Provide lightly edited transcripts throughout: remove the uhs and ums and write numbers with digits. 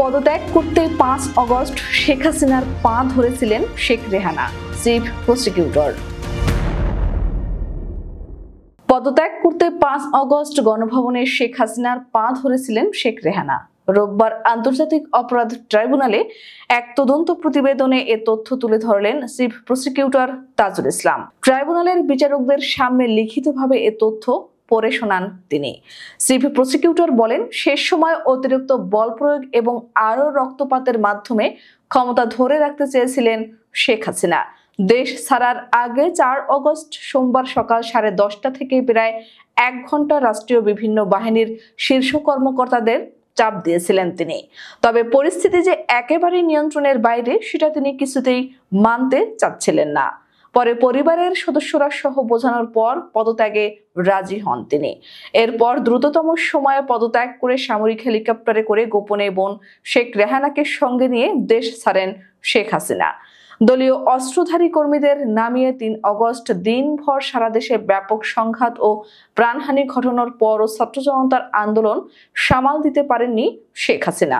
পদত্যাগ করতে 5 আগস্ট শেখ হাসিনার পা ধরেছিলেন শেখ রেহানা, চিফ প্রসিকিউটর। পদত্যাগ করতে 5 আগস্ট গণভবনে শেখ হাসিনার পা ধরেছিলেন শেখ রেহানা। রোববার আন্তর্জাতিক অপরাধ ট্রাইব্যুনালে এক তদন্ত প্রতিবেদনে এ তথ্য তুলে ধরলেন চিফ প্রসিকিউটর তাজুল ইসলাম। ট্রাইব্যুনালের বিচারকদের সামনে লিখিতভাবে এ তথ্য পড়ে শোনান তিনি। চিফ প্রসিকিউটর বলেন, শেষ সময় অতিরিক্ত বল প্রয়োগ এবং আরও রক্তপাতের মাধ্যমে ক্ষমতা ধরে রাখতে চেয়েছিলেন শেখ হাসিনা। দেশ ছাড়ার আগে 4 আগস্ট সোমবার সকাল 10:30 থেকে প্রায় 1 ঘন্টা রাষ্ট্রীয় বিভিন্ন বাহিনীর শীর্ষ কর্মকর্তাদের চাপ দিয়েছিলেন তিনি। তবে পরিস্থিতি যে একেবারে নিয়ন্ত্রণের বাইরে সেটা তিনি কিছুতেই মানতে চাচ্ছিলেন না। পরে পরিবারের সদস্যরা সহ বোঝানোর পর পদত্যাগে রাজি হন তিনি। এরপর দ্রুততম সময়ে পদত্যাগ করে সামরিক হেলিকপ্টারে করে গোপনে বোন শেখ রেহানাকে সঙ্গে নিয়ে দেশ ছাড়েন শেখ হাসিনা। দলীয় অস্ত্রধারী কর্মীদের নামিয়ে 3 আগস্ট দিনভর সারা দেশে ব্যাপক সংঘাত ও প্রাণহানি ঘটানোর পরও ছাত্র জনতার আন্দোলন সামাল দিতে পারেননি শেখ হাসিনা।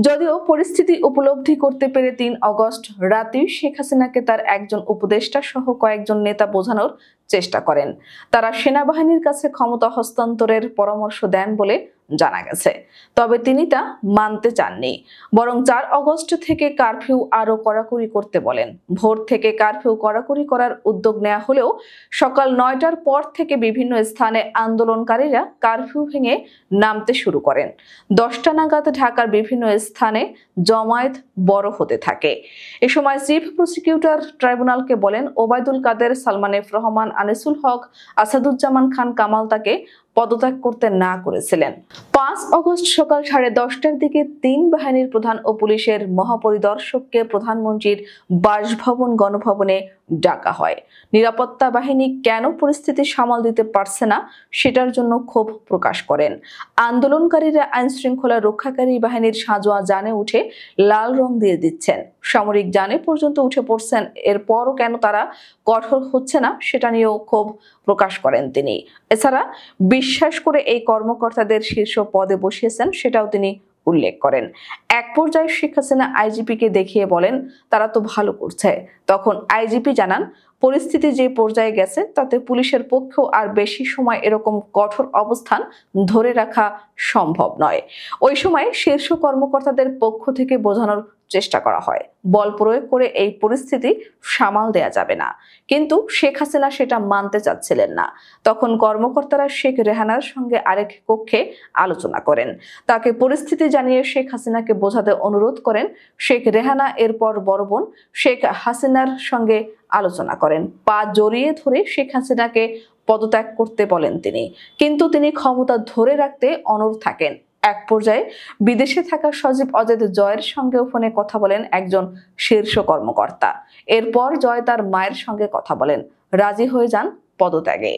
যদিও পরিস্থিতি উপলব্ধি করতে পেরে 3 আগস্ট রাতেই শেখ হাসিনাকে তার একজন উপদেষ্টা সহ কয়েকজন নেতা বোঝানোর চেষ্টা করেন। তারা সেনাবাহিনীর কাছে ক্ষমতা হস্তান্তরের পরামর্শ দেন বলে জানা গেছে। তবে তিনি তা মানতে চাননি, বরং 4 আগস্ট থেকে কারফিউ আরো কড়াকড়ি করতে বলেন। ভোর থেকে কারফিউ কড়াকড়ি করার উদ্যোগ নেওয়া হলেও সকাল 9টার পর থেকে বিভিন্ন স্থানে আন্দোলনকারীরা কারফিউ ভেঙে নামতে শুরু করেন। 10টা নাগাদ ঢাকার বিভিন্ন স্থানে জমায়েত বড় হতে থাকে। এ সময় চিফ প্রসিকিউটর ট্রাইব্যুনালকে বলেন, ওবায়দুল কাদের, সালমান এফ রহমান, আনিসুল হক, আসাদুজ্জামান খান কামাল তাকে পদত্যাগ করতে না করেছিলেন। 5 আগস্ট সকাল 10:30টার দিকে 3 বাহিনীর প্রধান ও পুলিশের মহাপরিদর্শককে প্রধানমন্ত্রীর বাসভবন গণভবনে ডাকা হয়। নিরাপত্তা বাহিনী কেন পরিস্থিতি সামাল দিতে পারছে না সেটার জন্য ক্ষোভ প্রকাশ করেন। আন্দোলনকারীরা আইন শৃঙ্খলা রক্ষাকারী বাহিনীর সাঁজোয়া যানে উঠে লাল রং দিয়ে দিচ্ছেন, সামরিক যানে পর্যন্ত উঠে পড়ছেন। এরপরও কেন তারা কঠোর হচ্ছে না সেটা নিয়েও ক্ষোভ প্রকাশ করেন তিনি। এছাড়া বিশ্বাস করে এই কর্মকর্তাদের শীর্ষ পদে বসিয়েছেন সেটাও তিনি উল্লেখ করেন। এক পর্যায়ে শেখ হাসিনা আইজিপিকে দেখিয়ে বলেন, তারা তো ভালো করছে। তখন আইজিপি জানান, পরিস্থিতি যে পর্যায়ে গেছে তাতে পুলিশের পক্ষেও আর বেশি সময় এরকম কঠোর অবস্থান ধরে রাখা সম্ভব নয়। ওই সময় শীর্ষ কর্মকর্তাদের পক্ষ থেকে বোঝানোর চেষ্টা করা হয়, বল প্রয়োগ করে এই পরিস্থিতি সামাল দেয়া যাবে না। কিন্তু শেখ হাসিনা সেটা মানতে চাচ্ছিলেন না। তখন কর্মকর্তারা শেখ রেহানার সঙ্গে আরেক কক্ষে আলোচনা করেন। তাকে পরিস্থিতি জানিয়ে শেখ হাসিনাকে বোঝাতে অনুরোধ করেন। শেখ রেহানা এরপর বড় বোন শেখ হাসিনার সঙ্গে আলোচনা করেন। পা জড়িয়ে ধরে শেখ হাসিনাকে পদত্যাগ করতে বলেন তিনি, কিন্তু তিনি ক্ষমতা ধরে রাখতে অনড় থাকেন। এক পর্যায়ে বিদেশে থাকা সজীব অজেদ জয়ের সঙ্গেও ফোনে কথা বলেন একজন শীর্ষ কর্মকর্তা। এরপর জয় তার মায়ের সঙ্গে কথা বলেন, রাজি হয়ে যান পদত্যাগে।